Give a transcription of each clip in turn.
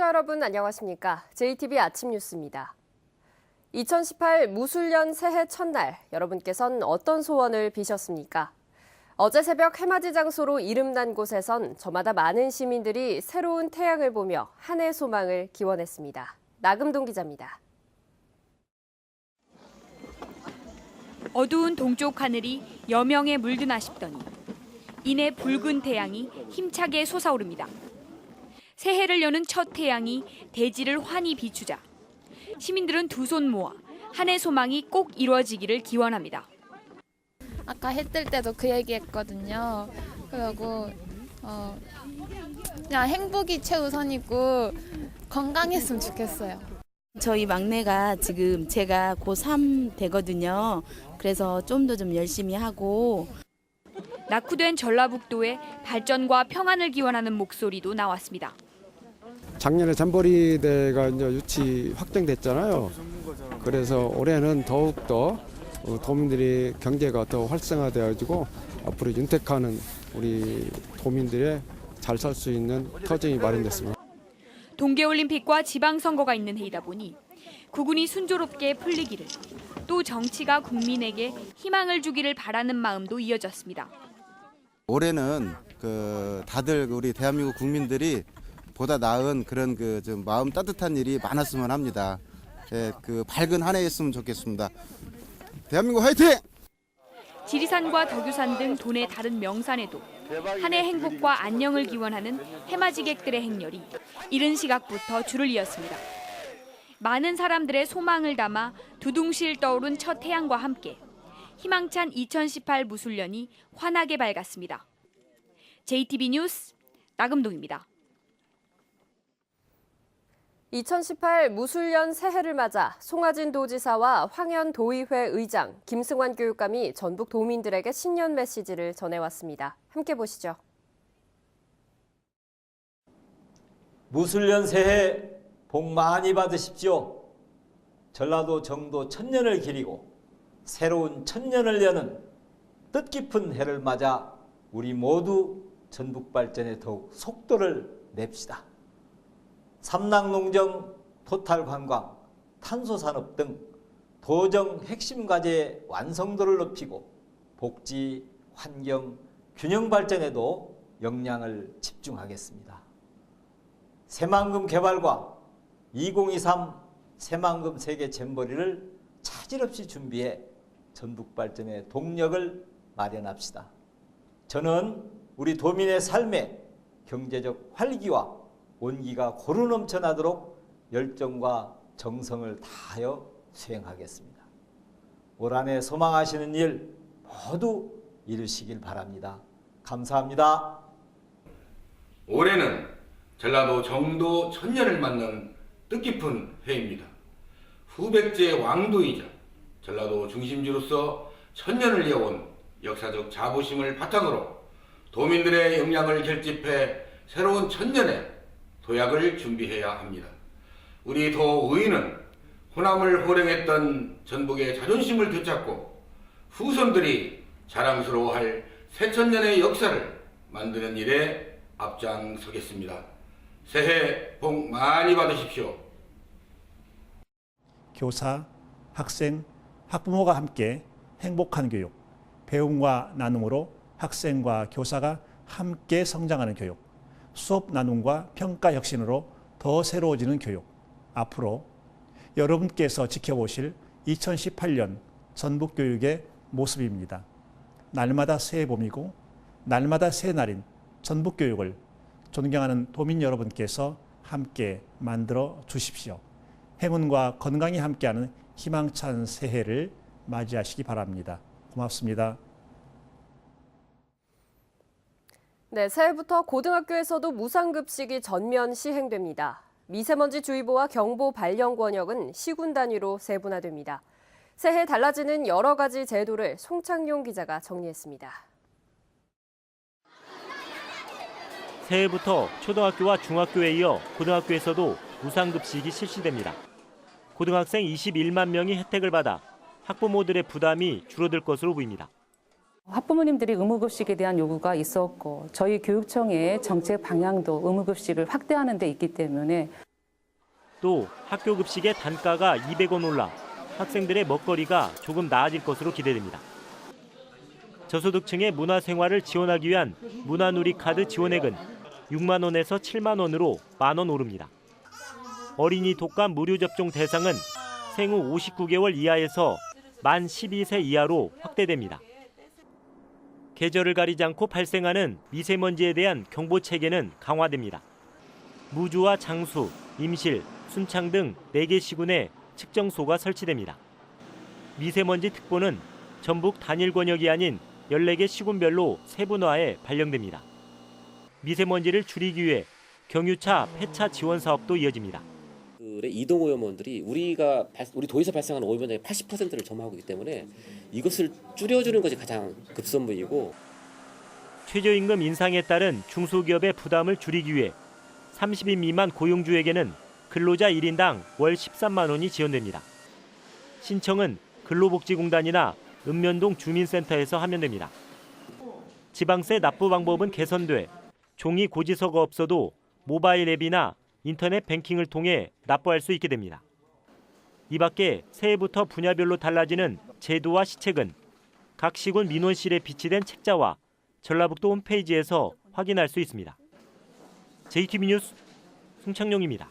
시청자 여러분 안녕하십니까? JTBC 아침 뉴스입니다. 2018 무술년 새해 첫날 여러분께선 어떤 소원을 비셨습니까? 어제 새벽 해맞이 장소로 이름난 곳에선 저마다 많은 시민들이 새로운 태양을 보며 한 해 소망을 기원했습니다. 나금동 기자입니다. 어두운 동쪽 하늘이 여명에 물드나 싶더니 이내 붉은 태양이 힘차게 솟아오릅니다. 새해를 여는 첫 태양이 대지를 환히 비추자 시민들은 두 손 모아 한 해 소망이 꼭 이루어지기를 기원합니다. 아까 해 뜰 때도 그 얘기했거든요. 그리고 그냥 행복이 최우선이고 건강했으면 좋겠어요. 저희 막내가 지금 제가 고3 되거든요. 그래서 좀 더 열심히 하고. 낙후된 전라북도의 발전과 평안을 기원하는 목소리도 나왔습니다. 작년에 잠버리대가 이제 유치 확정됐잖아요. 그래서 올해는 더욱더 도민들이 경제가 더 활성화되어지고 앞으로 윤택하는 우리 도민들의 잘 살 수 있는 터전이 마련됐습니다. 동계올림픽과 지방선거가 있는 해이다 보니 구군이 순조롭게 풀리기를 또 정치가 국민에게 희망을 주기를 바라는 마음도 이어졌습니다. 올해는 다들 우리 대한민국 국민들이 보다 나은 그런 좀 마음 따뜻한 일이 많았으면 합니다. 예, 밝은 한 해였으면 좋겠습니다. 대한민국 화이팅! 지리산과 덕유산 등 도내 다른 명산에도 한 해 행복과 안녕을 기원하는 해맞이객들의 행렬이 이른 시각부터 줄을 이었습니다. 많은 사람들의 소망을 담아 두둥실 떠오른 첫 태양과 함께 희망찬 2018 무술년이 환하게 밝았습니다. JTBC 뉴스 나금동입니다. 2018 무술년 새해를 맞아 송하진 도지사와 황현 도의회 의장, 김승환 교육감이 전북 도민들에게 신년 메시지를 전해왔습니다. 함께 보시죠. 무술년 새해 복 많이 받으십시오. 전라도 정도 천년을 기리고 새로운 천년을 여는 뜻깊은 해를 맞아 우리 모두 전북 발전에 더욱 속도를 냅시다. 삼락농정, 토탈관광, 탄소산업 등 도정 핵심 과제의 완성도를 높이고 복지, 환경, 균형 발전에도 역량을 집중하겠습니다. 새만금 개발과 2023 새만금 세계 잼버리를 차질 없이 준비해 전북 발전의 동력을 마련합시다. 저는 우리 도민의 삶에 경제적 활기와 온기가 고루 넘쳐나도록 열정과 정성을 다하여 수행하겠습니다. 올 한 해 소망하시는 일 모두 이루시길 바랍니다. 감사합니다. 올해는 전라도 정도 천년을 맞는 뜻깊은 해입니다. 후백제 왕도이자 전라도 중심지로서 천년을 이어온 역사적 자부심을 바탕으로 도민들의 역량을 결집해 새로운 천년에 도약을 준비해야 합니다. 우리 도의는 호남을 호령했던 전북의 자존심을 되찾고 후손들이 자랑스러워할 새천년의 역사를 만드는 일에 앞장서겠습니다. 새해 복 많이 받으십시오. 교사, 학생, 학부모가 함께 행복한 교육, 배움과 나눔으로 학생과 교사가 함께 성장하는 교육, 수업 나눔과 평가 혁신으로 더 새로워지는 교육, 앞으로 여러분께서 지켜보실 2018년 전북교육의 모습입니다. 날마다 새해 봄이고 날마다 새해 날인 전북교육을 존경하는 도민 여러분께서 함께 만들어 주십시오. 행운과 건강이 함께하는 희망찬 새해를 맞이하시기 바랍니다. 고맙습니다. 네, 새해부터 고등학교에서도 무상급식이 전면 시행됩니다. 미세먼지 주의보와 경보 발령 권역은 시군 단위로 세분화됩니다. 새해 달라지는 여러 가지 제도를 송창용 기자가 정리했습니다. 새해부터 초등학교와 중학교에 이어 고등학교에서도 무상급식이 실시됩니다. 고등학생 21만 명이 혜택을 받아 학부모들의 부담이 줄어들 것으로 보입니다. 학부모님들이 의무급식에 대한 요구가 있었고 저희 교육청의 정책 방향도 의무급식을 확대하는 데 있기 때문에 또 학교 급식의 단가가 200원 올라 학생들의 먹거리가 조금 나아질 것으로 기대됩니다. 저소득층의 문화생활을 지원하기 위한 문화누리카드 지원액은 6만 원에서 7만 원으로 만 원 오릅니다. 어린이 독감 무료 접종 대상은 생후 59개월 이하에서 만 12세 이하로 확대됩니다. 계절을 가리지 않고 발생하는 미세먼지에 대한 경보 체계는 강화됩니다. 무주와 장수, 임실, 순창 등 4개 시군에 측정소가 설치됩니다. 미세먼지 특보는 전북 단일 권역이 아닌 14개 시군별로 세분화해 발령됩니다. 미세먼지를 줄이기 위해 경유차 폐차 지원 사업도 이어집니다. 이동 오염원들이 우리 도에서 발생하는 오염원의 80%를 점하고 있기 때문에 이것을 줄여주는 것이 가장 급선무이고, 최저임금 인상에 따른 중소기업의 부담을 줄이기 위해 30인 미만 고용주에게는 근로자 1인당 월 13만 원이 지원됩니다. 신청은 근로복지공단이나 읍면동 주민센터에서 하면 됩니다. 지방세 납부 방법은 개선돼 종이 고지서가 없어도 모바일 앱이나 인터넷 뱅킹을 통해 납부할 수 있게 됩니다. 이 밖에 새해부터 분야별로 달라지는 제도와 시책은 각 시군 민원실에 비치된 책자와 전라북도 홈페이지에서 확인할 수 있습니다. JTB 뉴스 송창용입니다.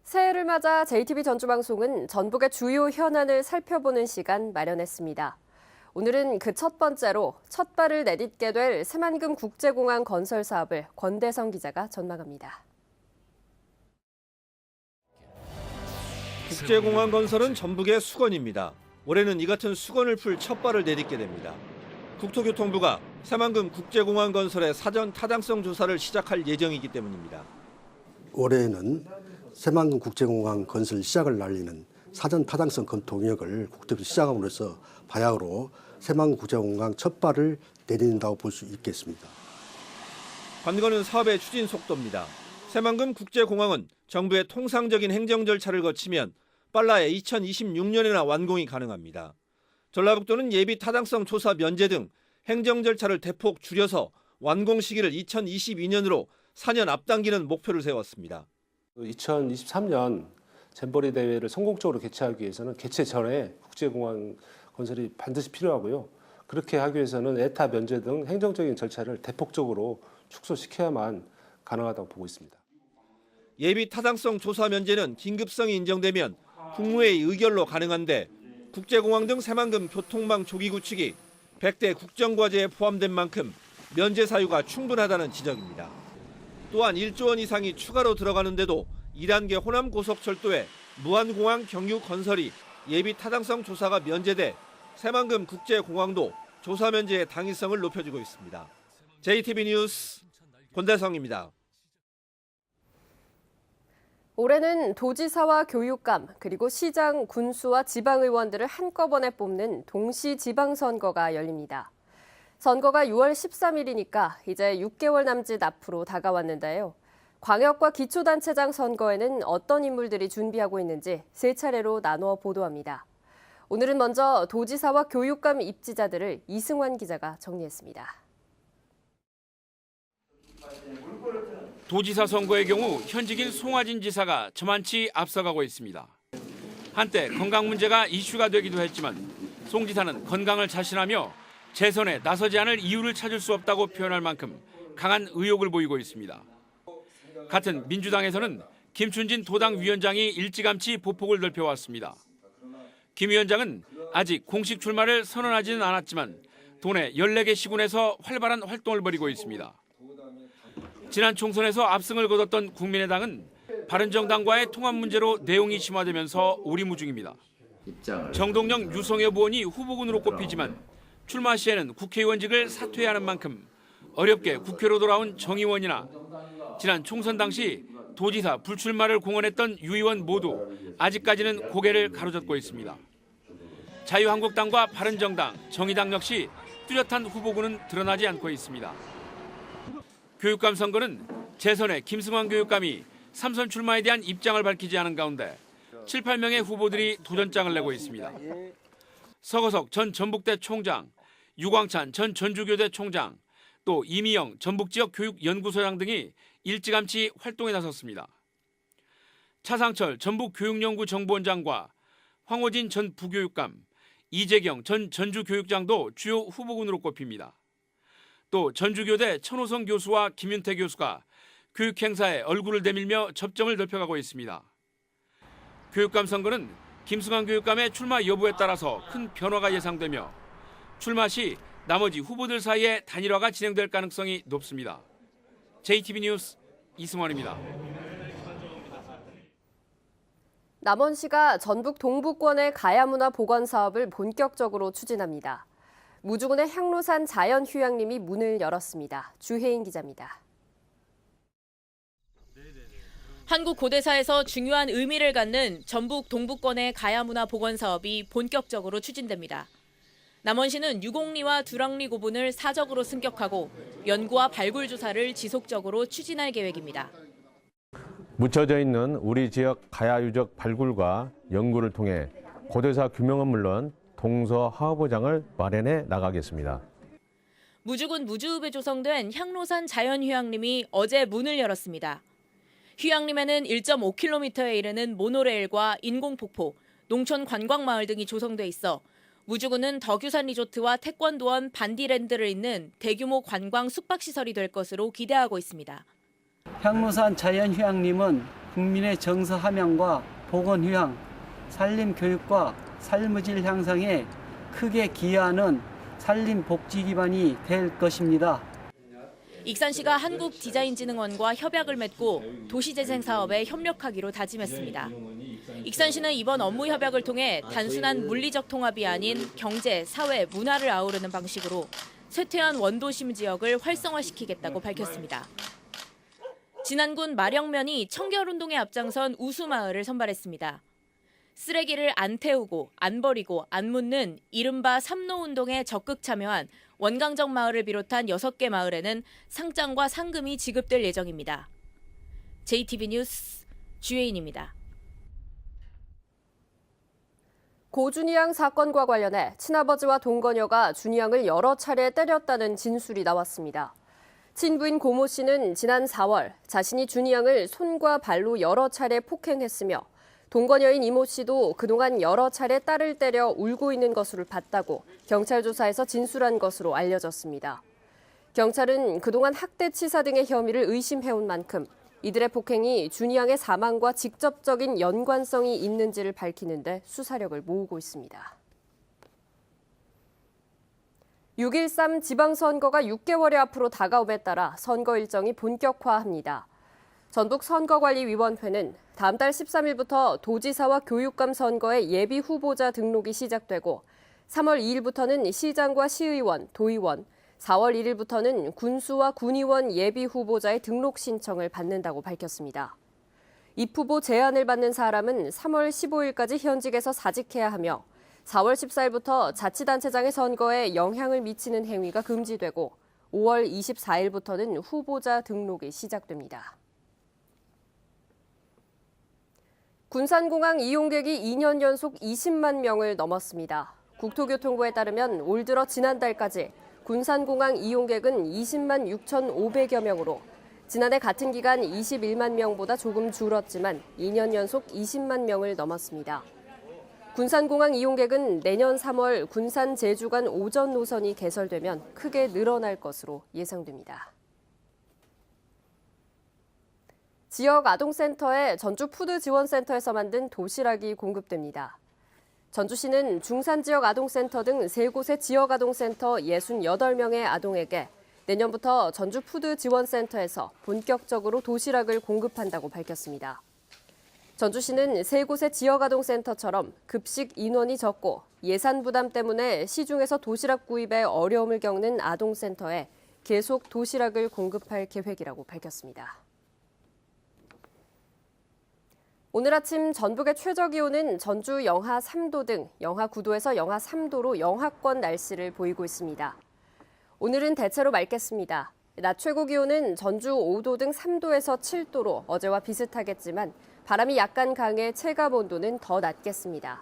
새해를 맞아 JTB 전주방송은 전북의 주요 현안을 살펴보는 시간 마련했습니다. 오늘은 그 첫 번째로 첫 발을 내딛게 될 새만금 국제공항 건설 사업을 권대성 기자가 전망합니다. 국제공항 건설은 전북의 수건입니다. 올해는 이 같은 수건을 풀 첫 발을 내딛게 됩니다. 국토교통부가 새만금 국제공항 건설의 사전 타당성 조사를 시작할 예정이기 때문입니다. 올해는 새만금 국제공항 건설 시작을 날리는 사전 타당성 검토 영역을 국토부에서 시작함으로써 바야흐로 새만금 국제공항 첫 발을 내딛는다고 볼 수 있겠습니다. 관건은 사업의 추진 속도입니다. 새만금 국제공항은 정부의 통상적인 행정 절차를 거치면 빨라야 2026년에나 완공이 가능합니다. 전라북도는 예비 타당성 조사 면제 등 행정 절차를 대폭 줄여서 완공 시기를 2022년으로 4년 앞당기는 목표를 세웠습니다. 2023년 잼버리 대회를 성공적으로 개최하기 위해서는 개최 전에 국제공항 건설이 반드시 필요하고요. 그렇게 하기 위해서는 에타 면제 등 행정적인 절차를 대폭적으로 축소시켜야만 가능하다고 보고 있습니다. 예비 타당성 조사 면제는 긴급성이 인정되면 국무회의 의결로 가능한데 국제공항 등 새만금 교통망 조기 구축이 100대 국정과제에 포함된 만큼 면제 사유가 충분하다는 지적입니다. 또한 1조 원 이상이 추가로 들어가는데도 2단계 호남 고속철도에 무안공항 경유 건설이 예비 타당성 조사가 면제돼 새만금 국제공항도 조사 면제의 당위성을 높여주고 있습니다. JTB 뉴스 권대성입니다. 올해는 도지사와 교육감 그리고 시장, 군수와 지방의원들을 한꺼번에 뽑는 동시지방선거가 열립니다. 선거가 6월 13일이니까 이제 6개월 남짓 앞으로 다가왔는데요. 광역과 기초단체장 선거에는 어떤 인물들이 준비하고 있는지 세 차례로 나누어 보도합니다. 오늘은 먼저 도지사와 교육감 입지자들을 이승환 기자가 정리했습니다. 도지사 선거의 경우 현직인 송하진 지사가 저만치 앞서가고 있습니다. 한때 건강 문제가 이슈가 되기도 했지만 송 지사는 건강을 자신하며 재선에 나서지 않을 이유를 찾을 수 없다고 표현할 만큼 강한 의욕을 보이고 있습니다. 같은 민주당에서는 김춘진 도당 위원장이 일찌감치 보폭을 넓혀왔습니다. 김 위원장은 아직 공식 출마를 선언하지는 않았지만 도내 14개 시군에서 활발한 활동을 벌이고 있습니다. 지난 총선에서 압승을 거뒀던 국민의당은 바른정당과의 통합 문제로 내용이 심화되면서 오리무중입니다. 정동영, 유성엽 의원이 후보군으로 꼽히지만 출마 시에는 국회의원직을 사퇴하는 만큼 어렵게 국회로 돌아온 정 의원이나 지난 총선 당시 도지사 불출마를 공언했던 유 의원 모두 아직까지는 고개를 가로젓고 있습니다. 자유한국당과 바른정당, 정의당 역시 뚜렷한 후보군은 드러나지 않고 있습니다. 교육감 선거는 재선에 김승환 교육감이 삼선 출마에 대한 입장을 밝히지 않은 가운데 7, 8명의 후보들이 도전장을 내고 있습니다. 서거석 전 전북대 총장, 유광찬 전 전주교대 총장, 또 이미영 전북지역교육연구소장 등이 일찌감치 활동에 나섰습니다. 차상철 전북교육연구정보원장과 황호진 전 부교육감, 이재경 전 전주교육장도 주요 후보군으로 꼽힙니다. 또 전주교대 천호성 교수와 김윤태 교수가 교육행사에 얼굴을 내밀며 접점을 넓혀가고 있습니다. 교육감 선거는 김승환 교육감의 출마 여부에 따라서 큰 변화가 예상되며 출마 시 나머지 후보들 사이에 단일화가 진행될 가능성이 높습니다. JTB 뉴스 이승원입니다. 남원시가 전북 동부권의 가야문화 복원 사업을 본격적으로 추진합니다. 무주군의 향로산 자연휴양림이 문을 열었습니다. 주혜인 기자입니다. 한국 고대사에서 중요한 의미를 갖는 전북 동부권의 가야문화 복원 사업이 본격적으로 추진됩니다. 남원시는 유곡리와 두랑리 고분을 사적으로 승격하고 연구와 발굴 조사를 지속적으로 추진할 계획입니다. 묻혀져 있는 우리 지역 가야 유적 발굴과 연구를 통해 고대사 규명은 물론 동서 화보장을 마련해 나가겠습니다. 무주군 무주읍에 조성된 향로산 자연휴양림이 어제 문을 열었습니다. 휴양림에는 1.5km에 이르는 모노레일과 인공폭포, 농촌 관광마을 등이 조성돼 있어 무주군은 덕유산 리조트와 태권도원 반디랜드를 잇는 대규모 관광 숙박시설이 될 것으로 기대하고 있습니다. 향로산 자연휴양림은 국민의 정서 함양과 복원휴양, 산림교육과 삶의 향상에 크게 기여하는 산림복지 기반이 될 것입니다. 익산시가 한국디자인진흥원과 협약을 맺고 도시재생 사업에 협력하기로 다짐했습니다. 익산시는 이번 업무 협약을 통해 단순한 물리적 통합이 아닌 경제, 사회, 문화를 아우르는 방식으로 쇠퇴한 원도심 지역을 활성화시키겠다고 밝혔습니다. 진안군 마령면이 청결운동에 앞장선 우수마을을 선발했습니다. 쓰레기를 안 태우고, 안 버리고, 안 묻는 이른바 삼노운동에 적극 참여한 원강정 마을을 비롯한 6개 마을에는 상장과 상금이 지급될 예정입니다. JTB 뉴스 주혜인입니다. 고 준이양 사건과 관련해 친아버지와 동거녀가 준이양을 여러 차례 때렸다는 진술이 나왔습니다. 친부인 고모 씨는 지난 4월 자신이 준이양을 손과 발로 여러 차례 폭행했으며 동거녀인 이모 씨도 그동안 여러 차례 딸을 때려 울고 있는 것으로 봤다고 경찰 조사에서 진술한 것으로 알려졌습니다. 경찰은 그동안 학대치사 등의 혐의를 의심해온 만큼 이들의 폭행이 준이양의 사망과 직접적인 연관성이 있는지를 밝히는데 수사력을 모으고 있습니다. 6.13 지방선거가 6개월여 앞으로 다가옴에 따라 선거 일정이 본격화합니다. 전북선거관리위원회는 다음 달 13일부터 도지사와 교육감 선거의 예비 후보자 등록이 시작되고 3월 2일부터는 시장과 시의원, 도의원, 4월 1일부터는 군수와 군의원 예비 후보자의 등록 신청을 받는다고 밝혔습니다. 입후보 제안을 받는 사람은 3월 15일까지 현직에서 사직해야 하며 4월 14일부터 자치단체장의 선거에 영향을 미치는 행위가 금지되고 5월 24일부터는 후보자 등록이 시작됩니다. 군산공항 이용객이 2년 연속 20만 명을 넘었습니다. 국토교통부에 따르면 올 들어 지난달까지 군산공항 이용객은 20만 6,500여 명으로 지난해 같은 기간 21만 명보다 조금 줄었지만 2년 연속 20만 명을 넘었습니다. 군산공항 이용객은 내년 3월 군산 제주 간 오전 노선이 개설되면 크게 늘어날 것으로 예상됩니다. 지역 아동센터의 전주 푸드지원센터에서 만든 도시락이 공급됩니다. 전주시는 중산 지역 아동센터 등 3곳의 지역 아동센터 68명의 아동에게 내년부터 전주 푸드지원센터에서 본격적으로 도시락을 공급한다고 밝혔습니다. 전주시는 3곳의 지역 아동센터처럼 급식 인원이 적고 예산 부담 때문에 시중에서 도시락 구입에 어려움을 겪는 아동센터에 계속 도시락을 공급할 계획이라고 밝혔습니다. 오늘 아침 전북의 최저기온은 전주 영하 3도 등 영하 9도에서 영하 3도로 영하권 날씨를 보이고 있습니다. 오늘은 대체로 맑겠습니다. 낮 최고 기온은 전주 5도 등 3도에서 7도로 어제와 비슷하겠지만 바람이 약간 강해 체감 온도는 더 낮겠습니다.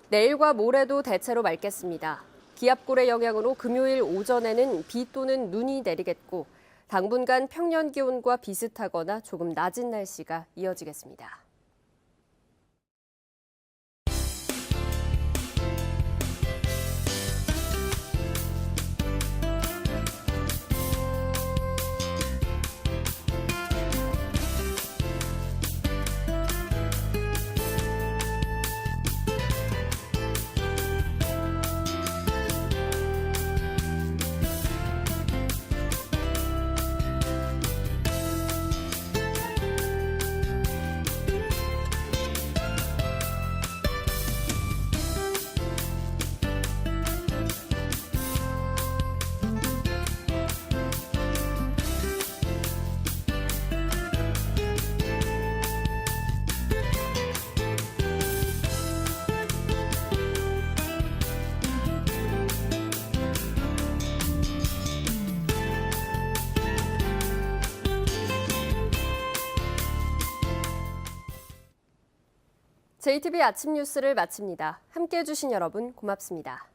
내일과 모레도 대체로 맑겠습니다. 기압골의 영향으로 금요일 오전에는 비 또는 눈이 내리겠고 당분간 평년 기온과 비슷하거나 조금 낮은 날씨가 이어지겠습니다. JTB 아침 뉴스를 마칩니다. 함께해 주신 여러분 고맙습니다.